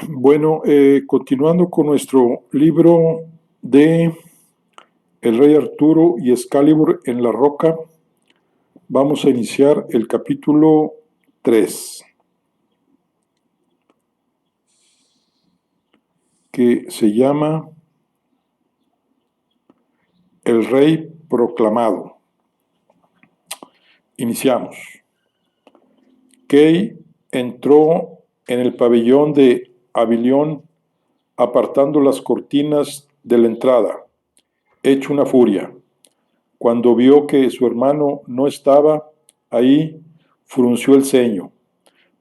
Bueno, continuando con nuestro libro de El Rey Arturo y Excalibur en la Roca, vamos a iniciar el capítulo 3, que se llama El Rey Proclamado. Iniciamos. Kay entró en el pabellón de Avilión apartando las cortinas de la entrada, hecho una furia. Cuando vio que su hermano no estaba ahí, frunció el ceño,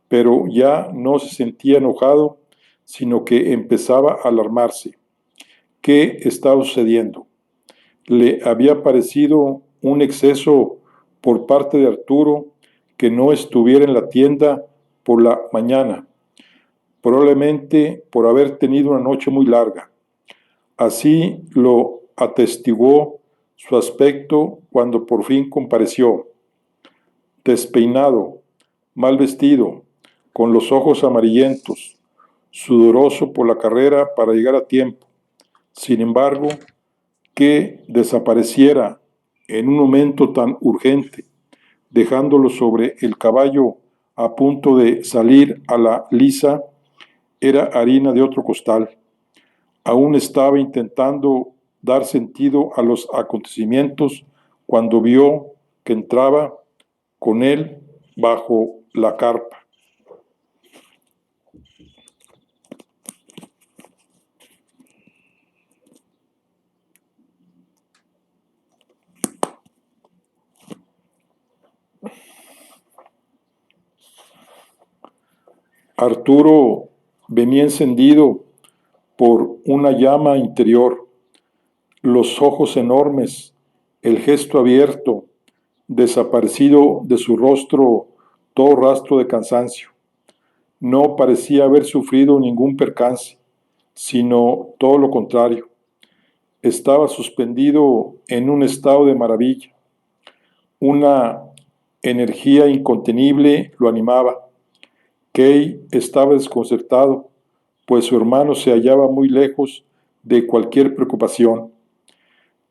pero ya no se sentía enojado, sino que empezaba a alarmarse. ¿Qué estaba sucediendo? Le había parecido un exceso por parte de Arturo que no estuviera en la tienda por la mañana, probablemente por haber tenido una noche muy larga. Así lo atestiguó su aspecto cuando por fin compareció, despeinado, mal vestido, con los ojos amarillentos, sudoroso por la carrera para llegar a tiempo. Sin embargo, que desapareciera en un momento tan urgente, dejándolo sobre el caballo a punto de salir a la liza, era harina de otro costal. Aún estaba intentando dar sentido a los acontecimientos cuando vio que entraba con él bajo la carpa. Arturo venía encendido por una llama interior, los ojos enormes, el gesto abierto, desaparecido de su rostro todo rastro de cansancio. No parecía haber sufrido ningún percance, sino todo lo contrario. Estaba suspendido en un estado de maravilla. Una energía incontenible lo animaba. Kay estaba desconcertado, pues su hermano se hallaba muy lejos de cualquier preocupación.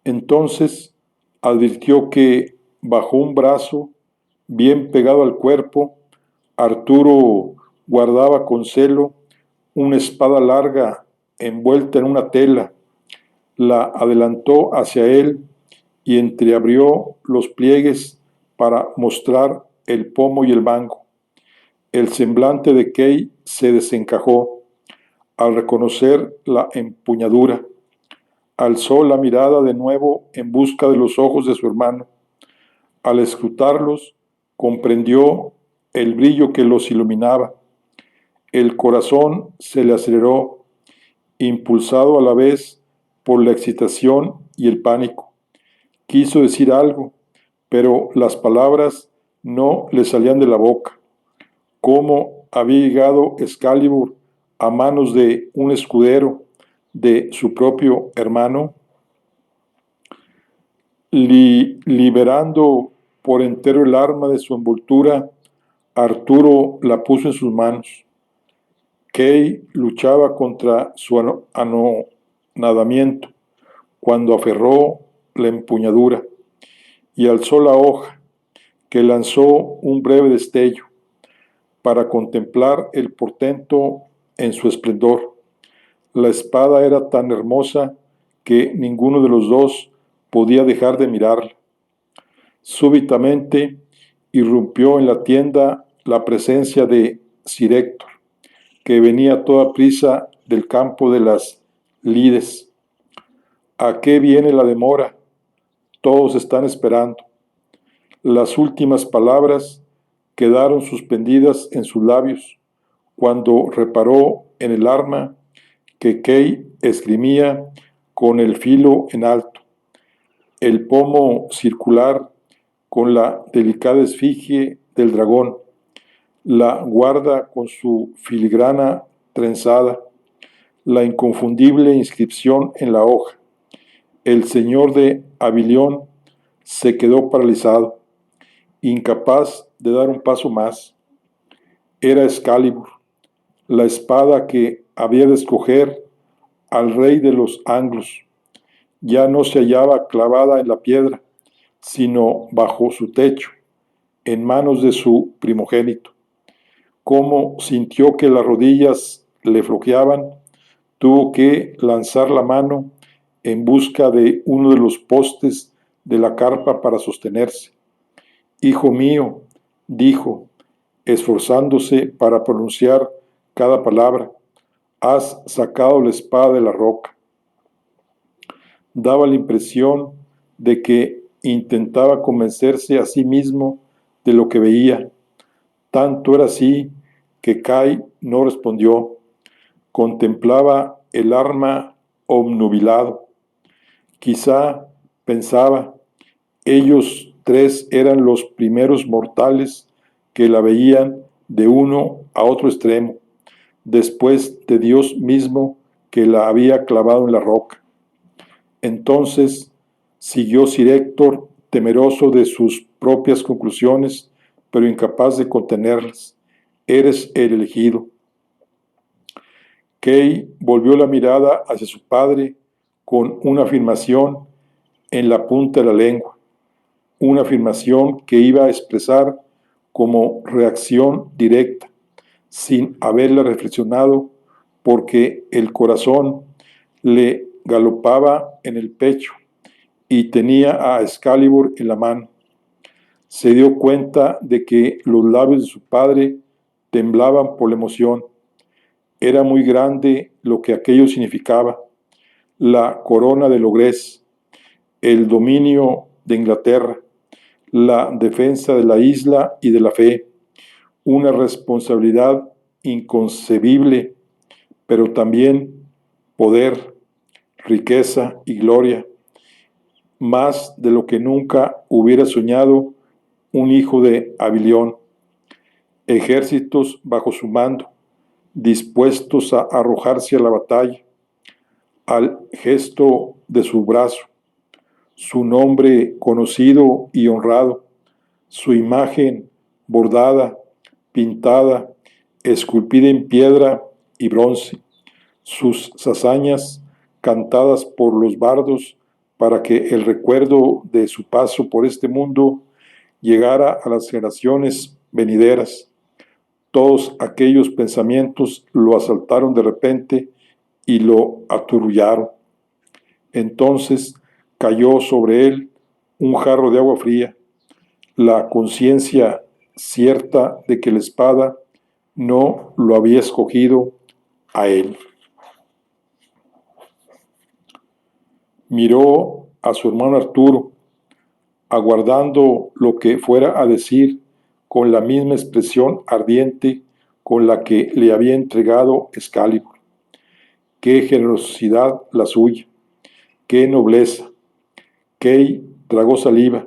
Entonces advirtió que bajo un brazo, bien pegado al cuerpo, Arturo guardaba con celo una espada larga envuelta en una tela. La adelantó hacia él y entreabrió los pliegues para mostrar el pomo y el mango. El semblante de Kay se desencajó al reconocer la empuñadura. Alzó la mirada de nuevo en busca de los ojos de su hermano. Al escrutarlos, comprendió el brillo que los iluminaba. El corazón se le aceleró, impulsado a la vez por la excitación y el pánico. Quiso decir algo, pero las palabras no le salían de la boca. ¿Cómo había llegado Excalibur a manos de un escudero de su propio hermano? Liberando por entero el arma de su envoltura, Arturo la puso en sus manos. Kay luchaba contra su anonadamiento cuando aferró la empuñadura y alzó la hoja, que lanzó un breve destello para contemplar el portento en su esplendor. La espada era tan hermosa que ninguno de los dos podía dejar de mirarla. Súbitamente irrumpió en la tienda la presencia de Sir Héctor, que venía a toda prisa del campo de las lides. ¿A qué viene la demora? Todos están esperando. Las últimas palabras quedaron suspendidas en sus labios cuando reparó en el arma que Kay esgrimía con el filo en alto, el pomo circular con la delicada esfinge del dragón, la guarda con su filigrana trenzada, la inconfundible inscripción en la hoja. El señor de Avilión se quedó paralizado, incapaz de dar un paso más. Era Excalibur, la espada que había de escoger al rey de los anglos. Ya no se hallaba clavada en la piedra, sino bajo su techo, en manos de su primogénito. Como sintió que las rodillas le flojeaban, tuvo que lanzar la mano en busca de uno de los postes de la carpa para sostenerse. Hijo mío, dijo, esforzándose para pronunciar cada palabra, has sacado la espada de la roca. Daba la impresión de que intentaba convencerse a sí mismo de lo que veía. Tanto era así que Kai no respondió. Contemplaba el arma obnubilado. Quizá pensaba, ellos tres eran los primeros mortales que la veían de uno a otro extremo, después de Dios mismo que la había clavado en la roca. Entonces siguió Sir Héctor, temeroso de sus propias conclusiones, pero incapaz de contenerlas. Eres el elegido. Kay volvió la mirada hacia su padre con una afirmación en la punta de la lengua, una afirmación que iba a expresar como reacción directa, sin haberla reflexionado, porque el corazón le galopaba en el pecho y tenía a Excalibur en la mano. Se dio cuenta de que los labios de su padre temblaban por la emoción. Era muy grande lo que aquello significaba: la corona de Logres, el dominio de Inglaterra, la defensa de la isla y de la fe, una responsabilidad inconcebible, pero también poder, riqueza y gloria, más de lo que nunca hubiera soñado un hijo de Abilión, ejércitos bajo su mando, dispuestos a arrojarse a la batalla, al gesto de su brazo, su nombre conocido y honrado, su imagen bordada, pintada, esculpida en piedra y bronce, sus hazañas cantadas por los bardos para que el recuerdo de su paso por este mundo llegara a las generaciones venideras. Todos aquellos pensamientos lo asaltaron de repente y lo aturrullaron. Entonces cayó sobre él un jarro de agua fría, la conciencia cierta de que la espada no lo había escogido a él. Miró a su hermano Arturo, aguardando lo que fuera a decir con la misma expresión ardiente con la que le había entregado Excalibur. Qué generosidad la suya, qué nobleza. Kay tragó saliva.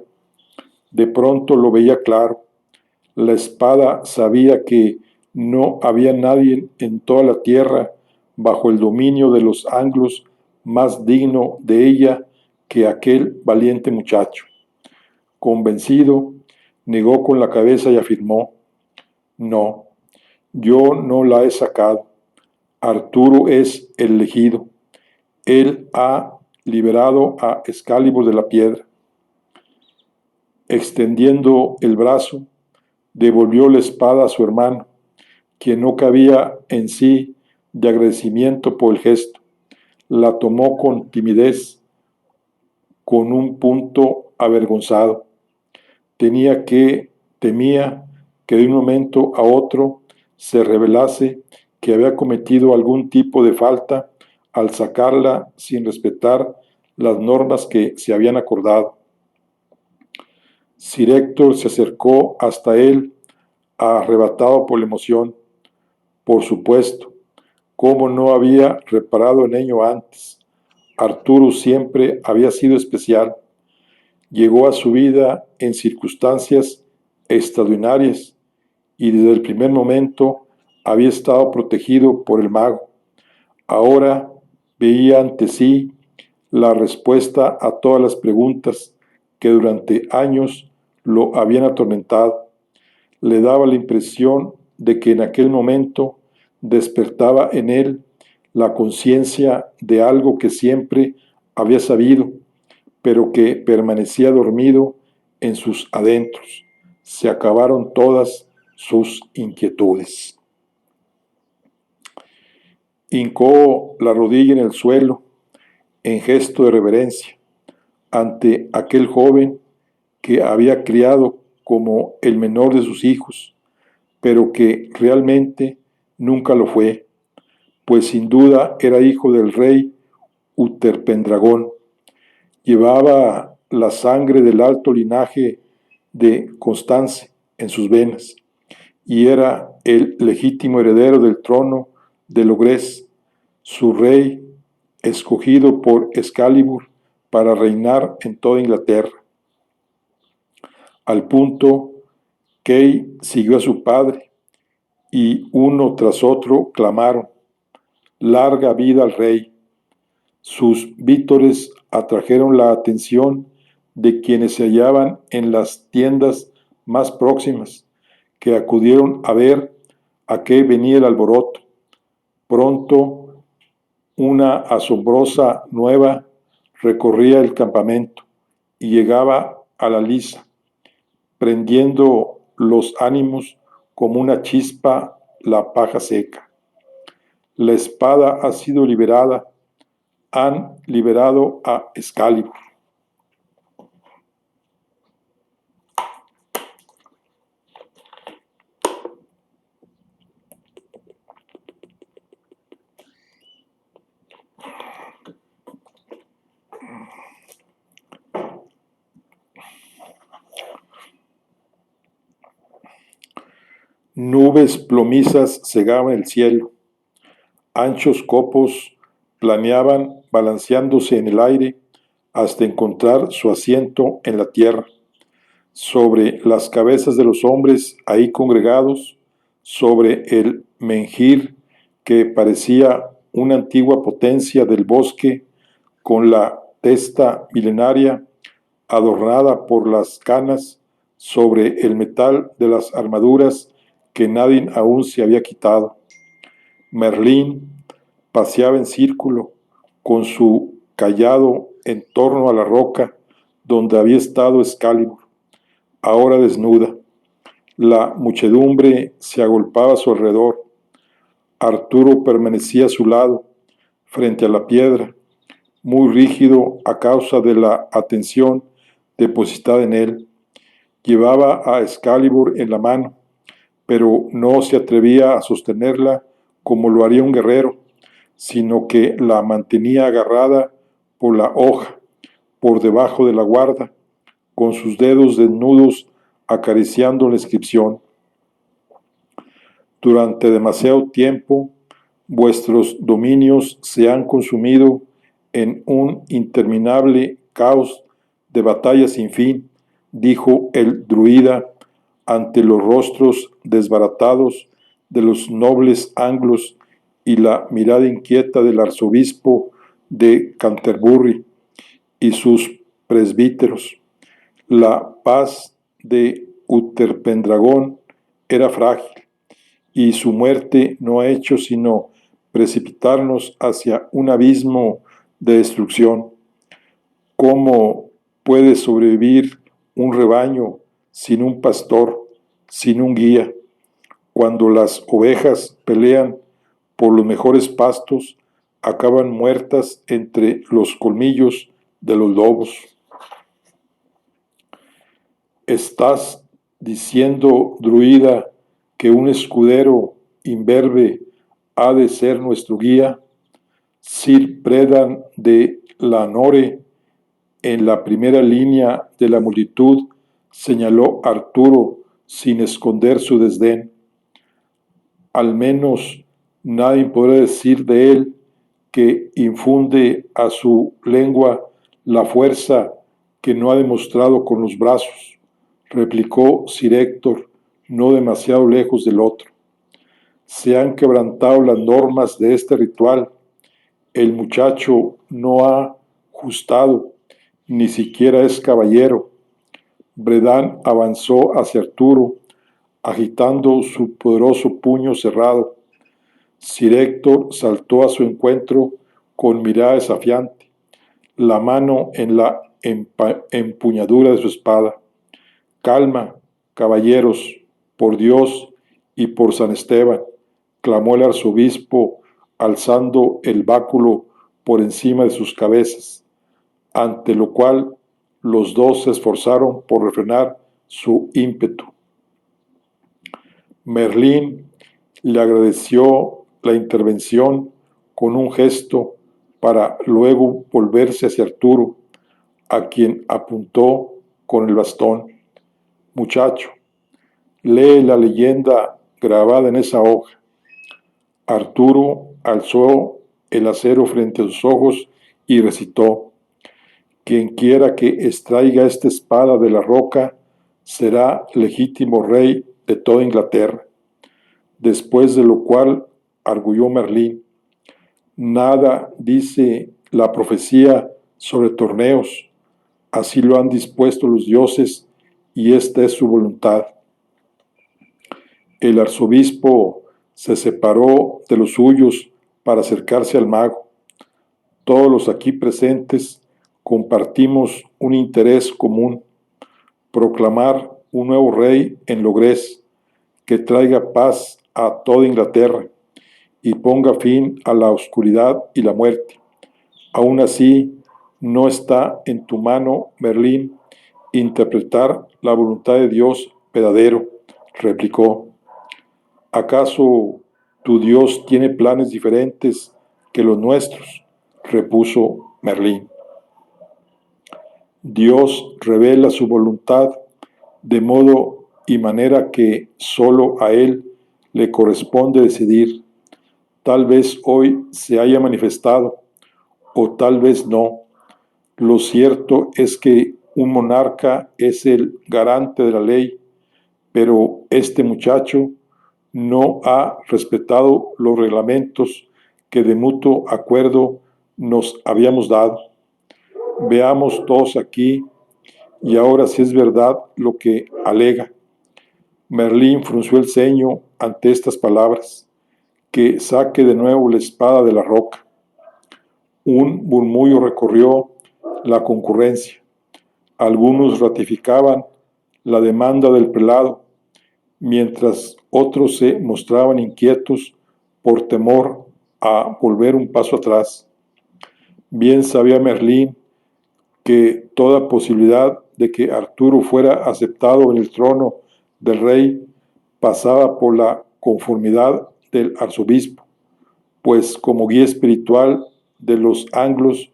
De pronto lo veía claro. La espada sabía que no había nadie en toda la tierra bajo el dominio de los anglos más digno de ella que aquel valiente muchacho. Convencido, negó con la cabeza y afirmó: no, yo no la he sacado. Arturo es el elegido. Él ha liberado a Excalibur de la piedra. Extendiendo el brazo, devolvió la espada a su hermano, quien no cabía en sí de agradecimiento por el gesto. La tomó con timidez, con un punto avergonzado. Temía que de un momento a otro se revelase que había cometido algún tipo de falta al sacarla sin respetar las normas que se habían acordado. Sir Héctor se acercó hasta él, arrebatado por la emoción. Por supuesto, ¿cómo no había reparado en ello antes? Arturo siempre había sido especial. Llegó a su vida en circunstancias extraordinarias y desde el primer momento había estado protegido por el mago. Ahora veía ante sí la respuesta a todas las preguntas que durante años lo habían atormentado. Le daba la impresión de que en aquel momento despertaba en él la conciencia de algo que siempre había sabido, pero que permanecía dormido en sus adentros. Se acabaron todas sus inquietudes. Hincó la rodilla en el suelo en gesto de reverencia ante aquel joven que había criado como el menor de sus hijos, pero que realmente nunca lo fue, pues sin duda era hijo del rey Uterpendragón. Llevaba la sangre del alto linaje de Constance en sus venas y era el legítimo heredero del trono de Logres, su rey escogido por Excalibur para reinar en toda Inglaterra. Al punto, Kay siguió a su padre y uno tras otro clamaron: «Larga vida al rey». Sus vítores atrajeron la atención de quienes se hallaban en las tiendas más próximas, que acudieron a ver a qué venía el alboroto. Pronto, una asombrosa nueva recorría el campamento y llegaba a la liza, prendiendo los ánimos como una chispa la paja seca. La espada ha sido liberada. Han liberado a Excalibur. Nubes plomizas cegaban el cielo. Anchos copos planeaban balanceándose en el aire hasta encontrar su asiento en la tierra. Sobre las cabezas de los hombres ahí congregados, sobre el menhir que parecía una antigua potencia del bosque, con la testa milenaria adornada por las canas, sobre el metal de las armaduras que nadie aún se había quitado. Merlín paseaba en círculo con su cayado en torno a la roca donde había estado Excalibur, ahora desnuda. La muchedumbre se agolpaba a su alrededor. Arturo permanecía a su lado, frente a la piedra, muy rígido a causa de la atención depositada en él. Llevaba a Excalibur en la mano, pero no se atrevía a sostenerla como lo haría un guerrero, sino que la mantenía agarrada por la hoja, por debajo de la guarda, con sus dedos desnudos acariciando la inscripción: «Durante demasiado tiempo, vuestros dominios se han consumido en un interminable caos de batallas sin fin», dijo el druida ante los rostros desbaratados de los nobles anglos y la mirada inquieta del arzobispo de Canterbury y sus presbíteros. La paz de Uterpendragón era frágil, y su muerte no ha hecho sino precipitarnos hacia un abismo de destrucción. ¿Cómo puede sobrevivir un rebaño sin un pastor, sin un guía? Cuando las ovejas pelean por los mejores pastos, acaban muertas entre los colmillos de los lobos. ¿Estás diciendo, druida, que un escudero imberbe ha de ser nuestro guía? Sir Predan de Lanore, en la primera línea de la multitud, señaló Arturo sin esconder su desdén. Al menos nadie podrá decir de él que infunde a su lengua la fuerza que no ha demostrado con los brazos, replicó Sir Héctor, no demasiado lejos del otro. Se han quebrantado las normas de este ritual. El muchacho no ha justado, ni siquiera es caballero. Bredan avanzó hacia Arturo, agitando su poderoso puño cerrado. Sir Héctor saltó a su encuentro con mirada desafiante, la mano en la empuñadura de su espada. Calma, caballeros, por Dios y por San Esteban, clamó el arzobispo, alzando el báculo por encima de sus cabezas, ante lo cual los dos se esforzaron por refrenar su ímpetu. Merlín le agradeció la intervención con un gesto para luego volverse hacia Arturo, a quien apuntó con el bastón. Muchacho, lee la leyenda grabada en esa hoja. Arturo alzó el acero frente a sus ojos y recitó: quien quiera que extraiga esta espada de la roca será legítimo rey de toda Inglaterra. Después de lo cual arguyó Merlín: nada dice la profecía sobre torneos, así lo han dispuesto los dioses y esta es su voluntad. El arzobispo se separó de los suyos para acercarse al mago. Todos los aquí presentes compartimos un interés común: proclamar un nuevo rey en Logres que traiga paz a toda Inglaterra y ponga fin a la oscuridad y la muerte. Aún así, no está en tu mano, Merlín, interpretar la voluntad de Dios verdadero, replicó. ¿Acaso tu Dios tiene planes diferentes que los nuestros?, repuso Merlín. Dios revela su voluntad de modo y manera que solo a Él le corresponde decidir. Tal vez hoy se haya manifestado, o tal vez no. Lo cierto es que un monarca es el garante de la ley, pero este muchacho no ha respetado los reglamentos que de mutuo acuerdo nos habíamos dado. Veamos todos aquí, y ahora si es verdad lo que alega. Merlín frunció el ceño ante estas palabras: que saque de nuevo la espada de la roca. Un murmullo recorrió la concurrencia. Algunos ratificaban la demanda del prelado, mientras otros se mostraban inquietos por temor a volver un paso atrás. Bien sabía Merlín que toda posibilidad de que Arturo fuera aceptado en el trono del rey pasaba por la conformidad del arzobispo, pues como guía espiritual de los anglos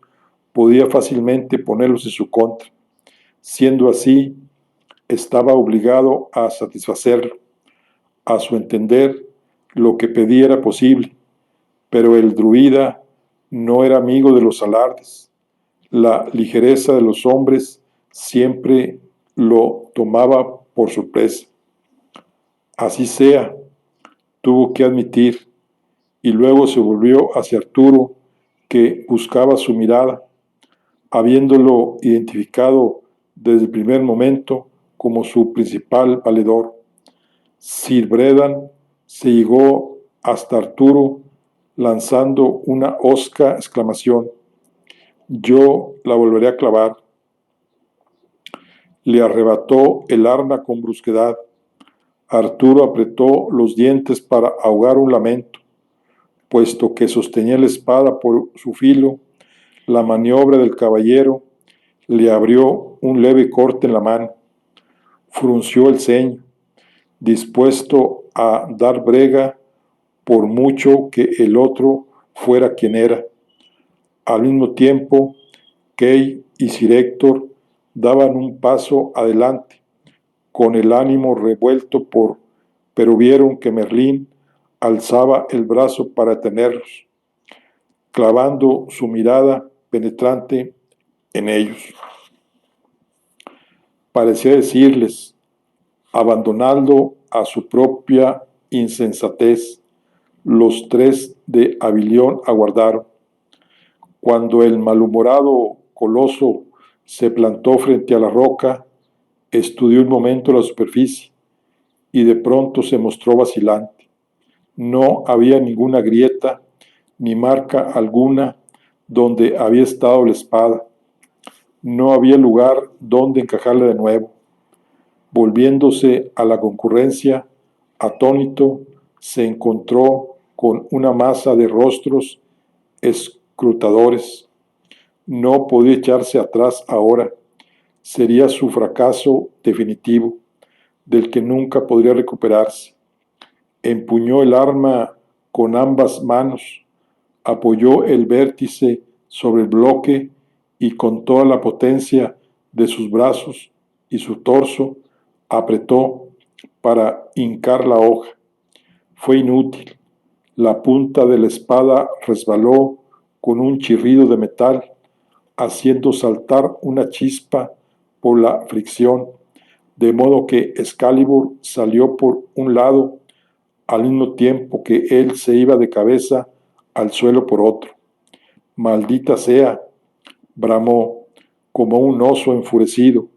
podía fácilmente ponerlos en su contra. Siendo así, estaba obligado a satisfacerlo. A su entender, lo que pedía era posible, pero el druida no era amigo de los alardes. La ligereza de los hombres siempre lo tomaba por sorpresa. Así sea, tuvo que admitir, y luego se volvió hacia Arturo, que buscaba su mirada, habiéndolo identificado desde el primer momento como su principal valedor. Sir Bredan se llegó hasta Arturo lanzando una hosca exclamación: yo la volveré a clavar. Le arrebató el arma con brusquedad. Arturo apretó los dientes para ahogar un lamento. Puesto que sostenía la espada por su filo, la maniobra del caballero le abrió un leve corte en la mano. Frunció el ceño, dispuesto a dar brega por mucho que el otro fuera quien era. Al mismo tiempo, Kay y Sir Héctor daban un paso adelante, con el ánimo revuelto pero vieron que Merlín alzaba el brazo para detenerlos, clavando su mirada penetrante en ellos. Parecía decirles: abandonando a su propia insensatez, los tres de Avilión aguardaron. Cuando el malhumorado coloso se plantó frente a la roca, estudió un momento la superficie y de pronto se mostró vacilante. No había ninguna grieta ni marca alguna donde había estado la espada. No había lugar donde encajarla de nuevo. Volviéndose a la concurrencia, atónito, se encontró con una masa de rostros escrutadores. No podía echarse atrás ahora. Sería su fracaso definitivo, del que nunca podría recuperarse. Empuñó el arma con ambas manos, apoyó el vértice sobre el bloque y con toda la potencia de sus brazos y su torso apretó para hincar la hoja. Fue inútil. La punta de la espada resbaló con un chirrido de metal, haciendo saltar una chispa por la fricción, de modo que Excalibur salió por un lado al mismo tiempo que él se iba de cabeza al suelo por otro. Maldita sea, bramó como un oso enfurecido,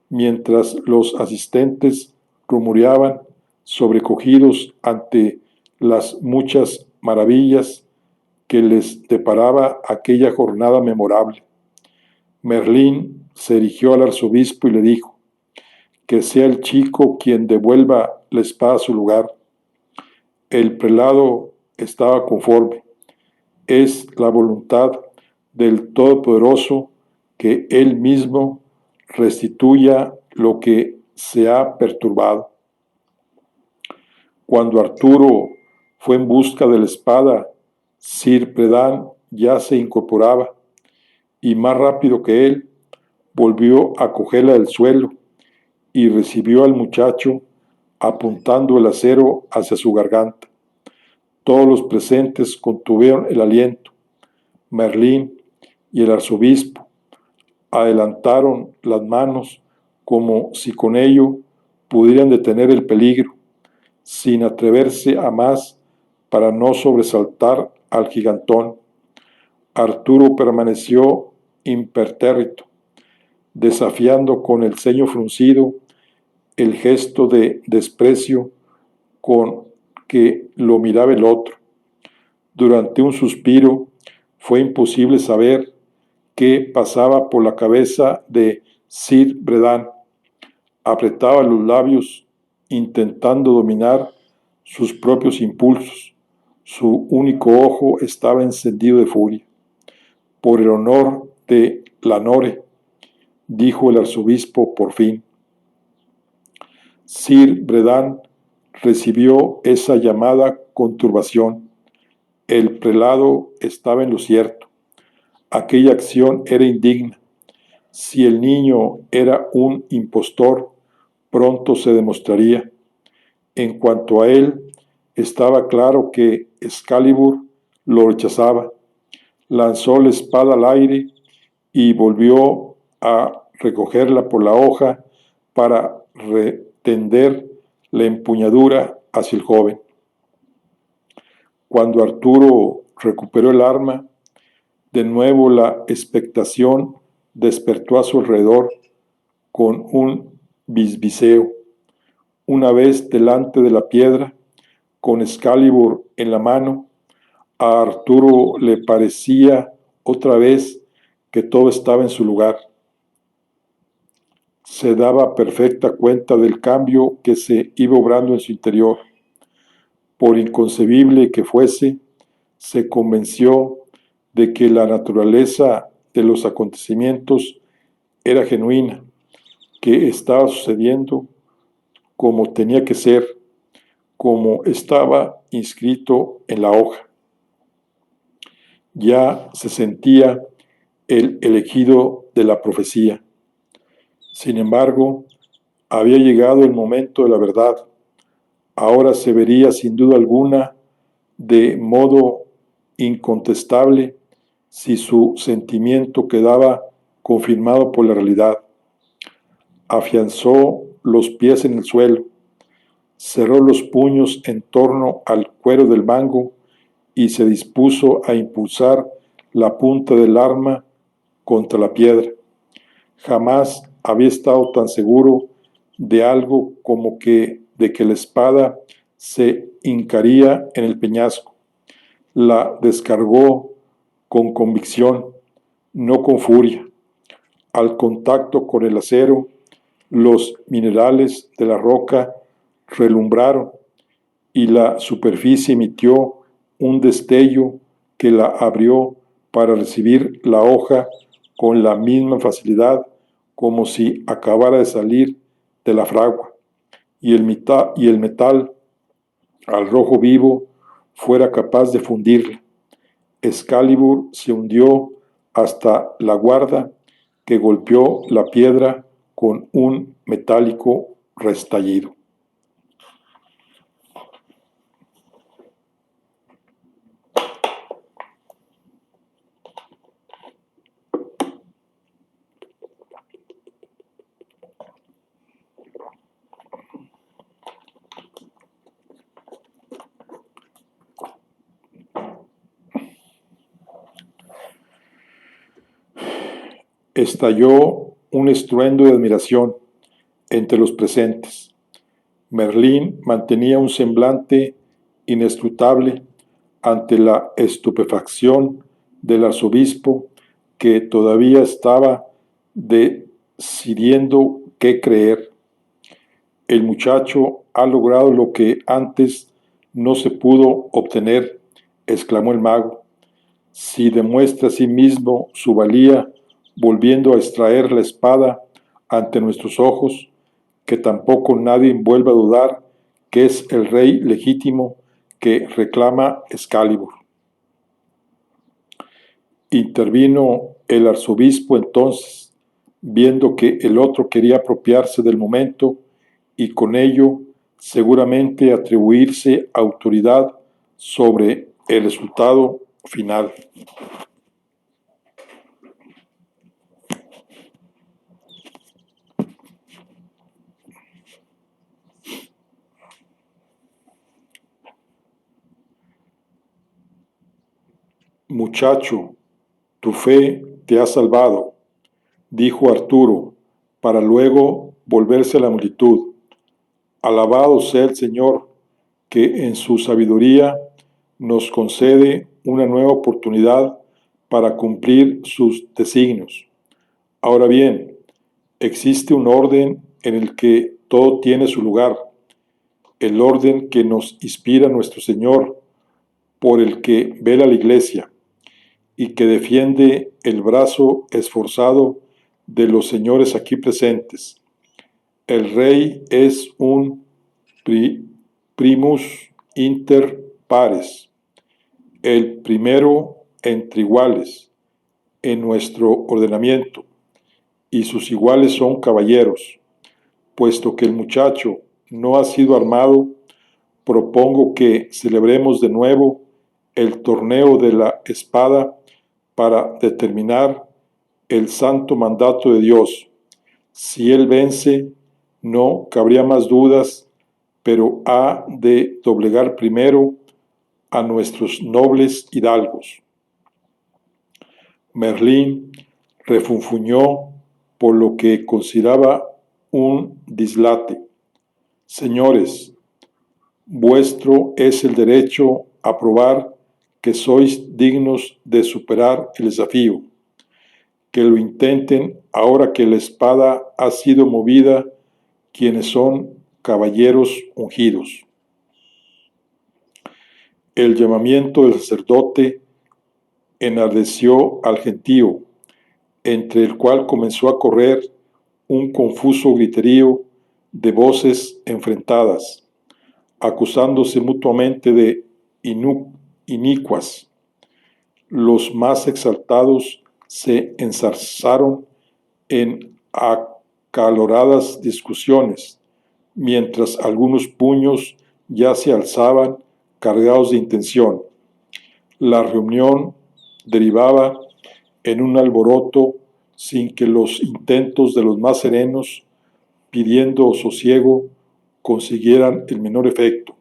mientras los asistentes rumoreaban, sobrecogidos ante las muchas maravillas que les deparaba aquella jornada memorable. Merlín se dirigió al arzobispo y le dijo: que sea el chico quien devuelva la espada a su lugar. El prelado estaba conforme. Es la voluntad del Todopoderoso que Él mismo restituya lo que se ha perturbado. Cuando Arturo fue en busca de la espada, Sir Predán ya se incorporaba, y más rápido que él, volvió a cogerla del suelo y recibió al muchacho apuntando el acero hacia su garganta. Todos los presentes contuvieron el aliento. Merlín y el arzobispo adelantaron las manos como si con ello pudieran detener el peligro, sin atreverse a más para no sobresaltar al gigantón. Arturo permaneció impertérrito, desafiando con el ceño fruncido el gesto de desprecio con que lo miraba el otro. Durante un suspiro fue imposible saber qué pasaba por la cabeza de Sir Predán. Apretaba los labios intentando dominar sus propios impulsos. Su único ojo estaba encendido de furia. Por el honor de Lanore, dijo el arzobispo por fin. Sir Predán recibió esa llamada con turbación. El prelado estaba en lo cierto. Aquella acción era indigna. Si el niño era un impostor, pronto se demostraría. En cuanto a él, estaba claro que Excalibur lo rechazaba. Lanzó la espada al aire y volvió a recogerla por la hoja para retender la empuñadura hacia el joven. Cuando Arturo recuperó el arma, de nuevo la expectación despertó a su alrededor con un bisbiseo. Una vez delante de la piedra, con Excalibur en la mano, a Arturo le parecía otra vez que todo estaba en su lugar. Se daba perfecta cuenta del cambio que se iba obrando en su interior. Por inconcebible que fuese, se convenció de que la naturaleza de los acontecimientos era genuina, que estaba sucediendo como tenía que ser, como estaba inscrito en la hoja. Ya se sentía el elegido de la profecía. Sin embargo, había llegado el momento de la verdad. Ahora se vería sin duda alguna, de modo incontestable, si su sentimiento quedaba confirmado por la realidad. Afianzó los pies en el suelo, cerró los puños en torno al cuero del mango y se dispuso a impulsar la punta del arma contra la piedra. Jamás había estado tan seguro de algo como de que la espada se hincaría en el peñasco. La descargó con convicción, no con furia. Al contacto con el acero, los minerales de la roca relumbraron y la superficie emitió un destello que la abrió para recibir la hoja con la misma facilidad como si acabara de salir de la fragua, y el metal, al rojo vivo, fuera capaz de fundirla. Excalibur se hundió hasta la guarda, que golpeó la piedra con un metálico restallido. Estalló un estruendo de admiración entre los presentes. Merlín mantenía un semblante inescrutable ante la estupefacción del arzobispo, que todavía estaba decidiendo qué creer. El muchacho ha logrado lo que antes no se pudo obtener, exclamó el mago. Si demuestra a sí mismo su valía, volviendo a extraer la espada ante nuestros ojos, que tampoco nadie vuelva a dudar que es el rey legítimo que reclama Excalibur. Intervino el arzobispo entonces, viendo que el otro quería apropiarse del momento y con ello seguramente atribuirse autoridad sobre el resultado final. Muchacho, tu fe te ha salvado, dijo Arturo, para luego volverse a la multitud. Alabado sea el Señor, que en su sabiduría nos concede una nueva oportunidad para cumplir sus designios. Ahora bien, existe un orden en el que todo tiene su lugar, el orden que nos inspira nuestro Señor, por el que vela la Iglesia y que defiende el brazo esforzado de los señores aquí presentes. El rey es un primus inter pares, el primero entre iguales en nuestro ordenamiento, y sus iguales son caballeros. Puesto que el muchacho no ha sido armado, propongo que celebremos de nuevo el torneo de la espada para determinar el santo mandato de Dios. Si él vence, no cabría más dudas, pero ha de doblegar primero a nuestros nobles hidalgos. Merlín refunfuñó por lo que consideraba un dislate. Señores, vuestro es el derecho a probar que sois dignos de superar el desafío. Que lo intenten ahora que la espada ha sido movida quienes son caballeros ungidos. El llamamiento del sacerdote enardeció al gentío, entre el cual comenzó a correr un confuso griterío de voces enfrentadas, acusándose mutuamente de inicuas. Los más exaltados se enzarzaron en acaloradas discusiones, mientras algunos puños ya se alzaban cargados de intención. La reunión derivaba en un alboroto sin que los intentos de los más serenos, pidiendo sosiego, consiguieran el menor efecto.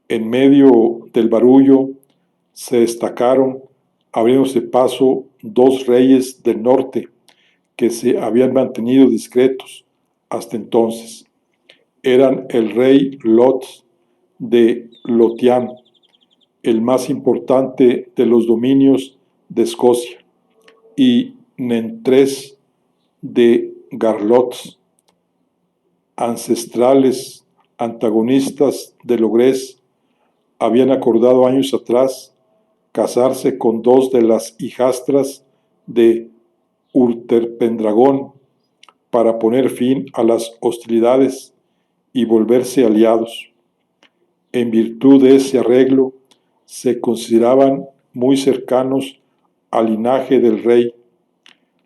En medio del barullo se destacaron, abriéndose paso, dos reyes del norte que se habían mantenido discretos hasta entonces. Eran el rey Lot de Lothian, el más importante de los dominios de Escocia, y Nentres de Garlots, ancestrales antagonistas de Logres, habían acordado años atrás casarse con dos de las hijastras de Urterpendragón para poner fin a las hostilidades y volverse aliados. En virtud de ese arreglo, se consideraban muy cercanos al linaje del rey.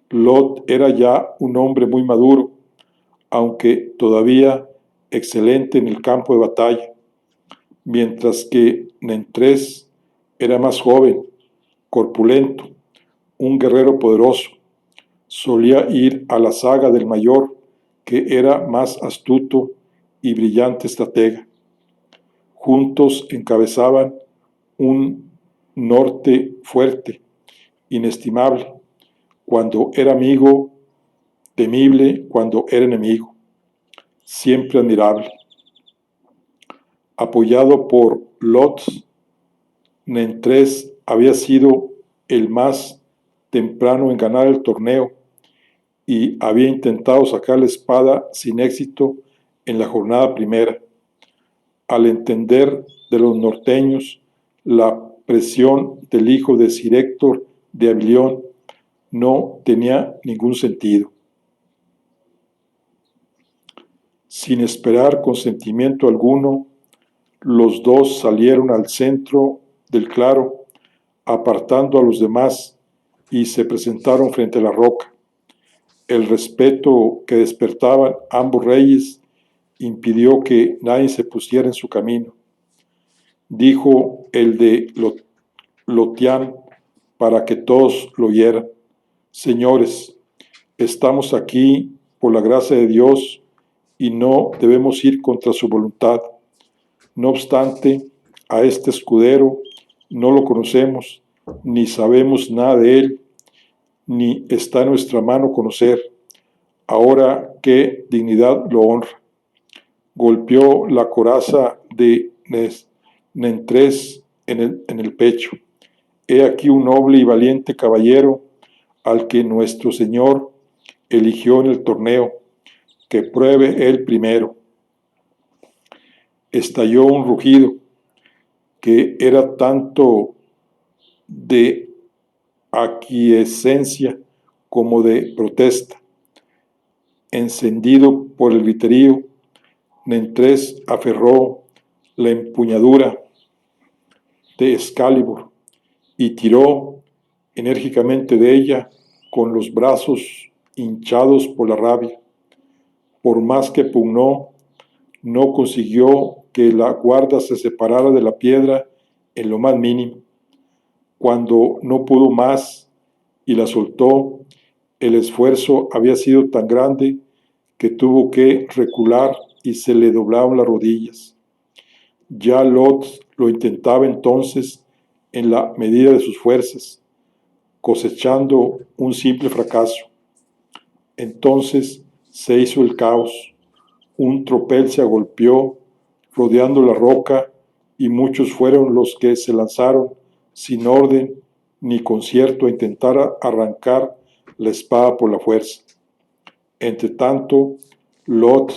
Lot era ya un hombre muy maduro, aunque todavía excelente en el campo de batalla, mientras que Nentres era más joven, corpulento, un guerrero poderoso. Solía ir a la saga del mayor, que era más astuto y brillante estratega. Juntos encabezaban un norte fuerte, inestimable, cuando era amigo, temible cuando era enemigo, siempre admirable. Apoyado por Lot, Nentres había sido el más temprano en ganar el torneo y había intentado sacar la espada sin éxito en la jornada primera. Al entender de los norteños la presión del hijo de Sir Héctor de Avilion no tenía ningún sentido. Sin esperar consentimiento alguno, los dos salieron al centro del claro, apartando a los demás, y se presentaron frente a la roca. El respeto que despertaban ambos reyes impidió que nadie se pusiera en su camino. Dijo el de Lothian para que todos lo oyeran: señores, estamos aquí por la gracia de Dios y no debemos ir contra su voluntad. No obstante, a este escudero no lo conocemos, ni sabemos nada de él, ni está en nuestra mano conocer. Ahora, ¿qué dignidad lo honra? Golpeó la coraza de Nentres en el pecho. He aquí un noble y valiente caballero al que nuestro Señor eligió en el torneo, que pruebe él primero. Estalló un rugido que era tanto de aquiescencia como de protesta. Encendido por el griterío, Nentres aferró la empuñadura de Excalibur y tiró enérgicamente de ella con los brazos hinchados por la rabia. Por más que pugnó, no consiguió que la guarda se separara de la piedra en lo más mínimo. Cuando no pudo más y la soltó, el esfuerzo había sido tan grande que tuvo que recular y se le doblaron las rodillas. Ya Lot lo intentaba entonces en la medida de sus fuerzas, cosechando un simple fracaso. Entonces se hizo el caos. Un tropel se agolpeó rodeando la roca y muchos fueron los que se lanzaron sin orden ni concierto a intentar arrancar la espada por la fuerza. Entre tanto, Lot,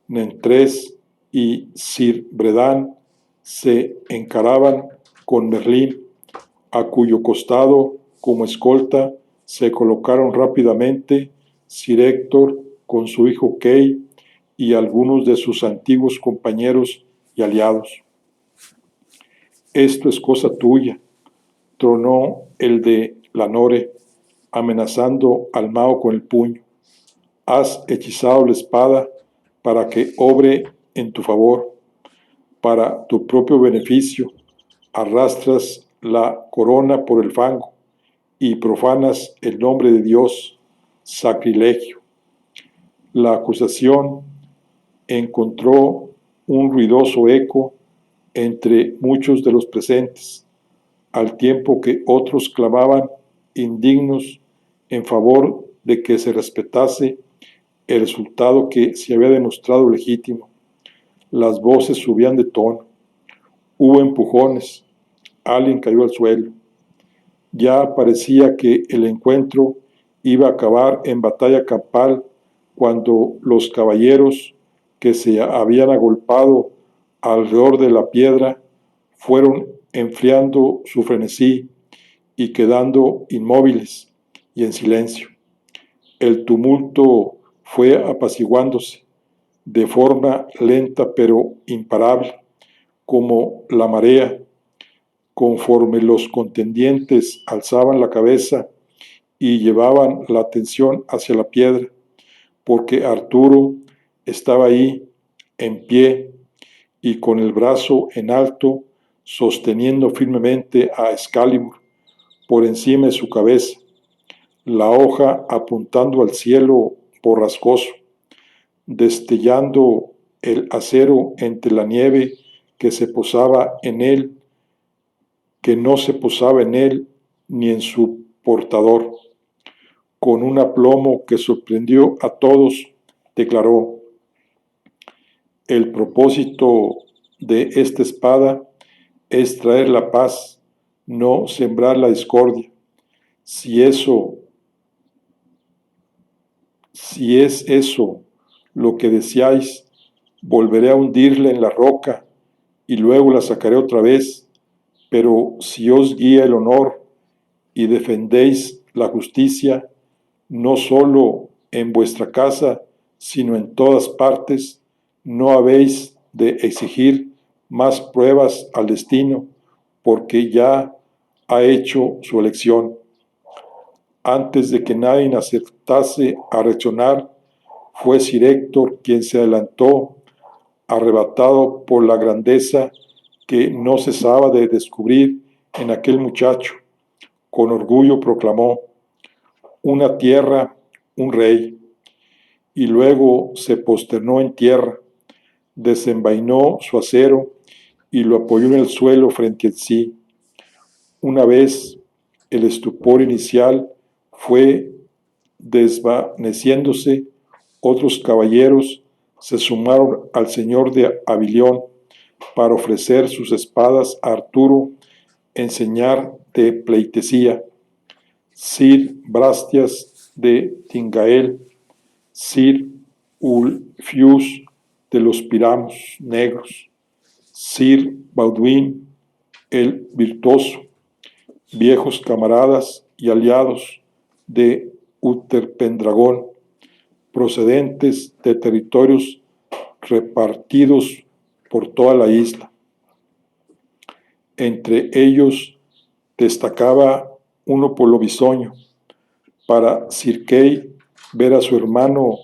Nentres y Sir Bredan se encaraban con Merlín, a cuyo costado, como escolta, se colocaron rápidamente Sir Héctor con su hijo Kay y algunos de sus antiguos compañeros y aliados. Esto es cosa tuya, tronó el de Lanore, amenazando al mago con el puño. Has hechizado la espada para que obre en tu favor. Para tu propio beneficio, arrastras la corona por el fango y profanas el nombre de Dios. Sacrilegio. La acusación encontró un ruidoso eco entre muchos de los presentes, al tiempo que otros clamaban indignos en favor de que se respetase el resultado que se había demostrado legítimo. Las voces subían de tono. Hubo empujones. Alguien cayó al suelo. Ya parecía que el encuentro iba a acabar en batalla campal cuando los caballeros que se habían agolpado alrededor de la piedra fueron enfriando su frenesí y quedando inmóviles y en silencio. El tumulto fue apaciguándose de forma lenta pero imparable, como la marea, conforme los contendientes alzaban la cabeza y llevaban la atención hacia la piedra, porque Arturo estaba ahí, en pie, y con el brazo en alto, sosteniendo firmemente a Excalibur por encima de su cabeza, la hoja apuntando al cielo borrascoso, destellando el acero entre la nieve que se posaba en él, que no se posaba en él ni en su portador. Con un aplomo que sorprendió a todos, declaró: el propósito de esta espada es traer la paz, no sembrar la discordia. Si es eso lo que deseáis, volveré a hundirla en la roca y luego la sacaré otra vez. Pero si os guía el honor y defendéis la justicia, no solo en vuestra casa, sino en todas partes, no habéis de exigir más pruebas al destino, porque ya ha hecho su elección. Antes de que nadie acertase a reaccionar, fue Sir Héctor quien se adelantó, arrebatado por la grandeza que no cesaba de descubrir en aquel muchacho. Con orgullo proclamó: una tierra, un rey. Y luego se posternó en tierra, desenvainó su acero y lo apoyó en el suelo frente a sí. Una vez el estupor inicial fue desvaneciéndose, otros caballeros se sumaron al señor de Avilión para ofrecer sus espadas a Arturo en señal de pleitesía. Sir Brastias de Tingael, Sir Ulfius de los Piramos Negros, Sir Bauduin el Virtuoso, viejos camaradas y aliados de Utherpendragón, procedentes de territorios repartidos por toda la isla. Entre ellos destacaba uno por lo bisoño. Para Sir Kay, ver a su hermano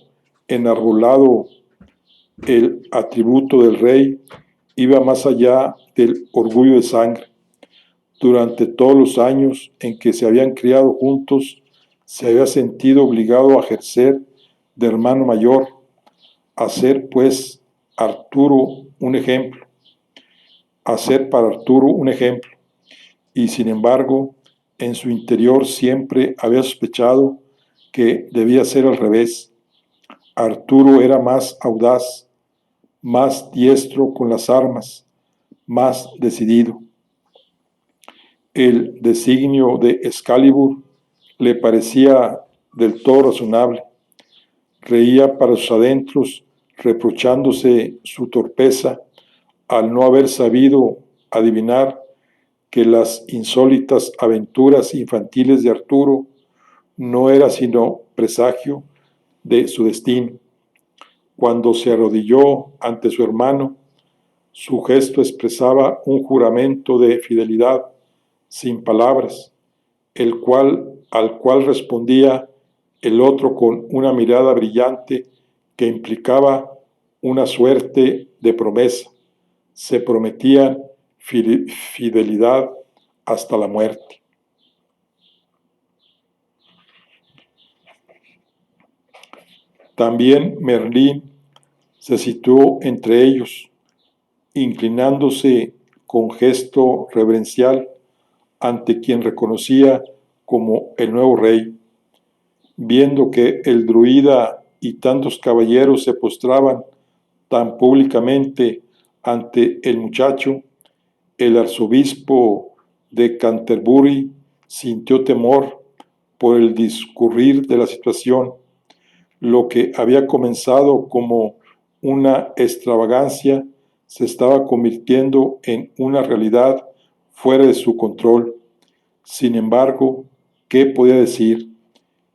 enarbolado, el atributo del rey, iba más allá del orgullo de sangre. Durante todos los años en que se habían criado juntos, se había sentido obligado a ejercer de hermano mayor, a ser pues Arturo un ejemplo, a ser para Arturo un ejemplo, y sin embargo, en su interior siempre había sospechado que debía ser al revés. Arturo era más audaz, más diestro con las armas, más decidido. El designio de Excalibur le parecía del todo razonable. Reía para sus adentros, reprochándose su torpeza al no haber sabido adivinar que las insólitas aventuras infantiles de Arturo no era sino presagio de su destino. Cuando se arrodilló ante su hermano, su gesto expresaba un juramento de fidelidad sin palabras, al cual respondía el otro con una mirada brillante que implicaba una suerte de promesa. Se prometían fidelidad hasta la muerte. También Merlín se situó entre ellos, inclinándose con gesto reverencial ante quien reconocía como el nuevo rey. Viendo que el druida y tantos caballeros se postraban tan públicamente ante el muchacho, El arzobispo de Canterbury sintió temor por el discurrir de la situación. Lo que había comenzado como una extravagancia se estaba convirtiendo en una realidad fuera de su control. Sin embargo, ¿qué podía decir?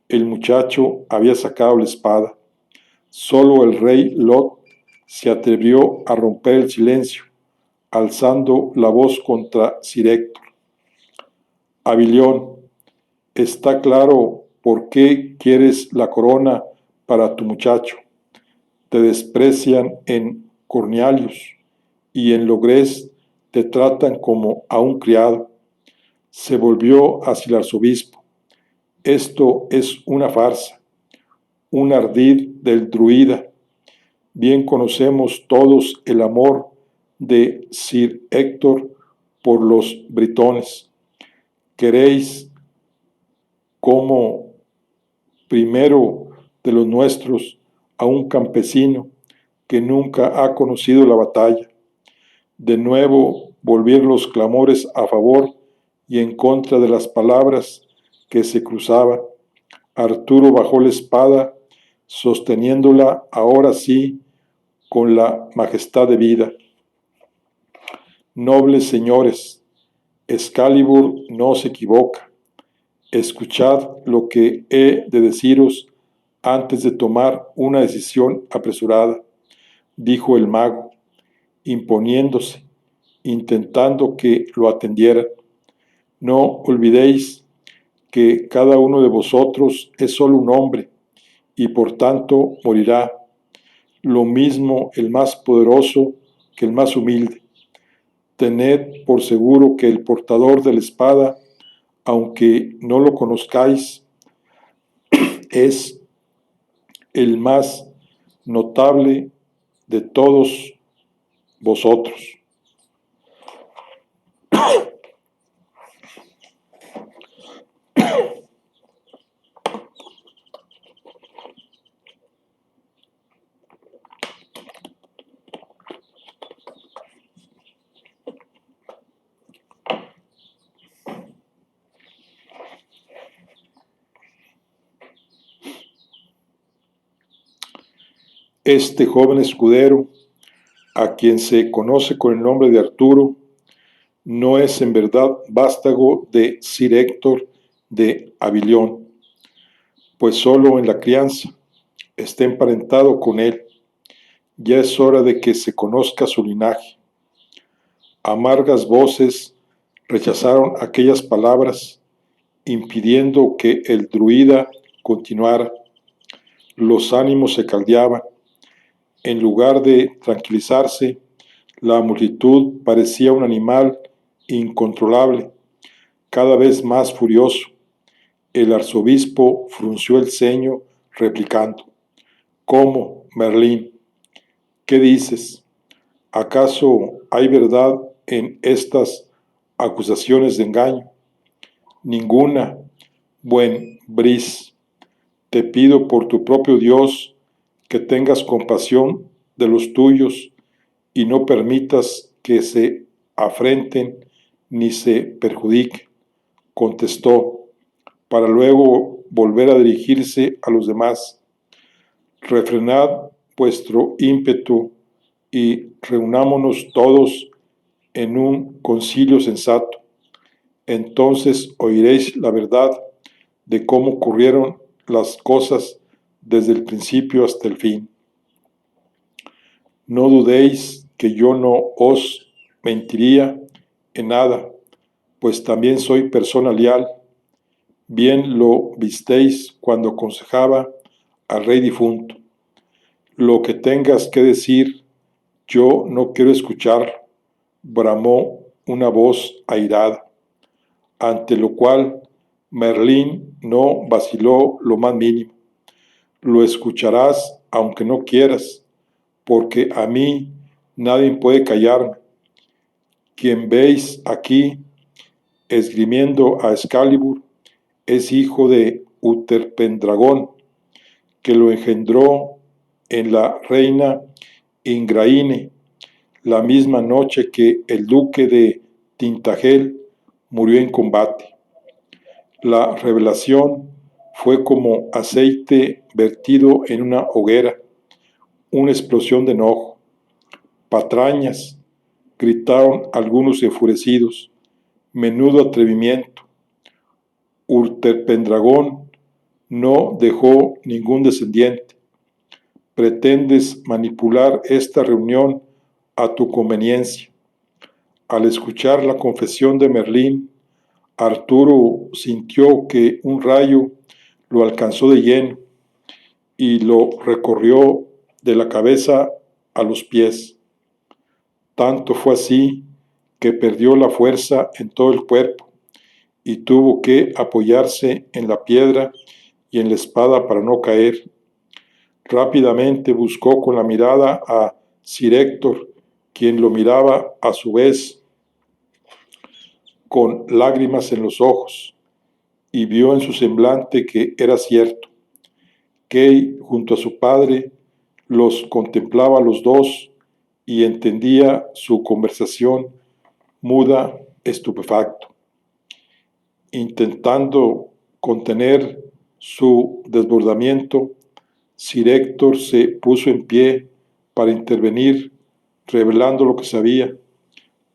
El muchacho había sacado la espada. Solo el rey Lot se atrevió a romper el silencio, alzando la voz contra Sir Héctor. Abilión, está claro por qué quieres la corona para tu muchacho. Te desprecian en Cornialius y en Logres te tratan como a un criado. Se volvió hacia el arzobispo. Esto es una farsa, un ardid del druida. Bien conocemos todos el amor de Sir Héctor por los britones. Queréis como primero de los nuestros a un campesino que nunca ha conocido la batalla. De nuevo volvieron los clamores a favor y en contra de las palabras que se cruzaban. Arturo bajó la espada, sosteniéndola ahora sí con la majestad de vida. Nobles señores, Excalibur no se equivoca. Escuchad lo que he de deciros antes de tomar una decisión apresurada, dijo el mago, imponiéndose, intentando que lo atendieran. No olvidéis que cada uno de vosotros es solo un hombre y por tanto morirá. Lo mismo el más poderoso que el más humilde. Tened por seguro que el portador de la espada, aunque no lo conozcáis, es el más notable de todos vosotros. Este joven escudero, a quien se conoce con el nombre de Arturo, no es en verdad vástago de Sir Héctor de Abilión, pues solo en la crianza está emparentado con él. Ya es hora de que se conozca su linaje. Amargas voces rechazaron aquellas palabras, impidiendo que el druida continuara. Los ánimos se caldeaban. En lugar de tranquilizarse, la multitud parecía un animal incontrolable, cada vez más furioso. El arzobispo frunció el ceño, replicando: ¿Cómo, Merlín? ¿Qué dices? ¿Acaso hay verdad en estas acusaciones de engaño? Ninguna, buen Bris. Te pido por tu propio Dios que tengas compasión de los tuyos y no permitas que se afrenten ni se perjudiquen, contestó, para luego volver a dirigirse a los demás. Refrenad vuestro ímpetu y reunámonos todos en un concilio sensato. Entonces oiréis la verdad de cómo ocurrieron las cosas desde el principio hasta el fin. No dudéis que yo no os mentiría en nada, pues también soy persona leal. Bien lo visteis cuando aconsejaba al rey difunto. Lo que tengas que decir, yo no quiero escucharlo, bramó una voz airada, ante lo cual Merlín no vaciló lo más mínimo. Lo escucharás aunque no quieras, porque a mí nadie puede callarme. Quien veis aquí esgrimiendo a Excalibur es hijo de Utherpendragón, que lo engendró en la reina Ingraine, la misma noche que el duque de Tintagel murió en combate. La revelación fue como aceite vertido en una hoguera, una explosión de enojo. Patrañas, gritaron algunos enfurecidos. Menudo atrevimiento. Urterpendragón no dejó ningún descendiente. Pretendes manipular esta reunión a tu conveniencia. Al escuchar la confesión de Merlín, Arturo sintió que un rayo lo alcanzó de lleno y lo recorrió de la cabeza a los pies. Tanto fue así que perdió la fuerza en todo el cuerpo y tuvo que apoyarse en la piedra y en la espada para no caer. Rápidamente buscó con la mirada a Sir Héctor, quien lo miraba a su vez con lágrimas en los ojos, y vio en su semblante que era cierto. Kay, junto a su padre, los contemplaba a los dos y entendía su conversación muda, estupefacto. Intentando contener su desbordamiento, Sir Héctor se puso en pie para intervenir, revelando lo que sabía,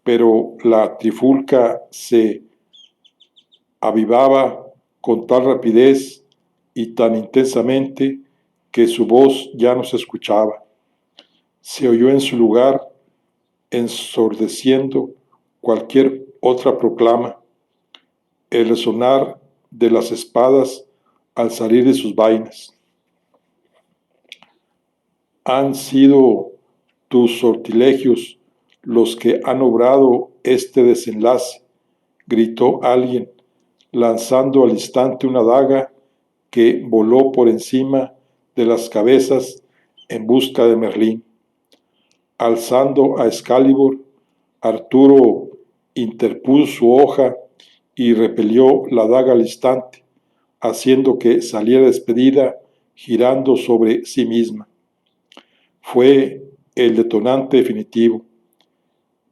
pero la trifulca se avivaba con tal rapidez y tan intensamente que su voz ya no se escuchaba. Se oyó en su lugar, ensordeciendo cualquier otra proclama, el resonar de las espadas al salir de sus vainas. Han sido tus sortilegios los que han obrado este desenlace, gritó alguien, lanzando al instante una daga que voló por encima de las cabezas en busca de Merlín. Alzando a Excalibur, Arturo interpuso su hoja y repelió la daga al instante, haciendo que saliera despedida girando sobre sí misma. Fue el detonante definitivo.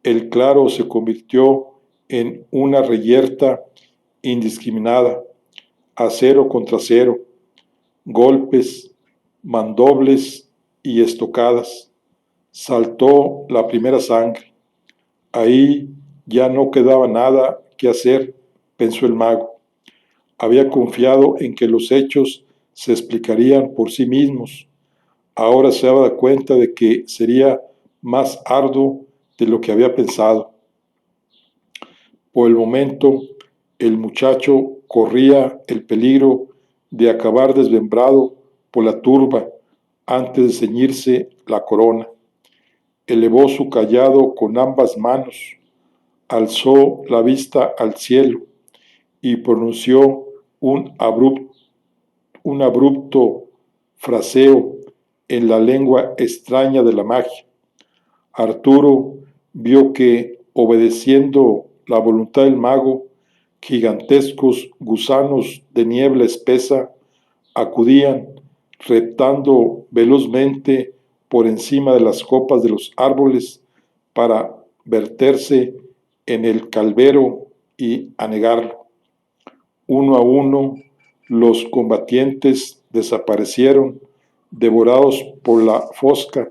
El claro se convirtió en una reyerta indiscriminada, acero contra acero, golpes, mandobles y estocadas. Saltó la primera sangre. Ahí ya no quedaba nada que hacer, pensó el mago. Había confiado en que los hechos se explicarían por sí mismos. Ahora se daba cuenta de que sería más arduo de lo que había pensado. Por el momento, el muchacho corría el peligro de acabar desmembrado por la turba antes de ceñirse la corona. Elevó su cayado con ambas manos, alzó la vista al cielo y pronunció un abrupto fraseo en la lengua extraña de la magia. Arturo vio que, obedeciendo la voluntad del mago, gigantescos gusanos de niebla espesa acudían, reptando velozmente por encima de las copas de los árboles para verterse en el calvero y anegarlo. Uno a uno, los combatientes desaparecieron, devorados por la fosca,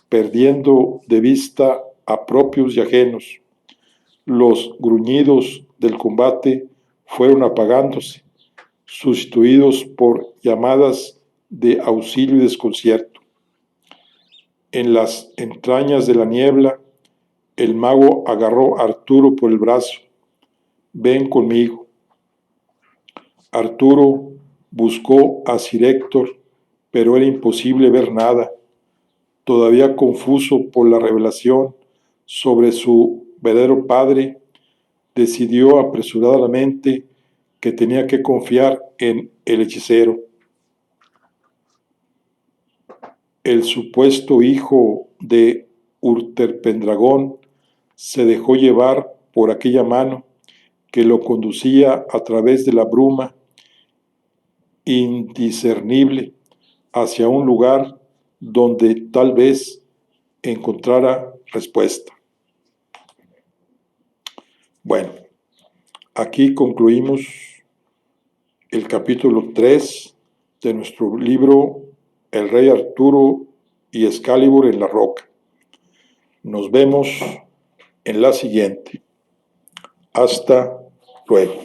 perdiendo de vista a propios y ajenos. Los gruñidos del combate fueron apagándose, sustituidos por llamadas de auxilio y desconcierto. En las entrañas de la niebla, el mago agarró a Arturo por el brazo. Ven conmigo. Arturo buscó a Sir Héctor, pero era imposible ver nada. Todavía confuso por la revelación sobre su verdadero padre, decidió apresuradamente que tenía que confiar en el hechicero. El supuesto hijo de Urterpendragón se dejó llevar por aquella mano que lo conducía a través de la bruma indiscernible hacia un lugar donde tal vez encontrara respuesta. Bueno, aquí concluimos el capítulo 3 de nuestro libro El Rey Arturo y Excalibur en la Roca. Nos vemos en la siguiente. Hasta luego.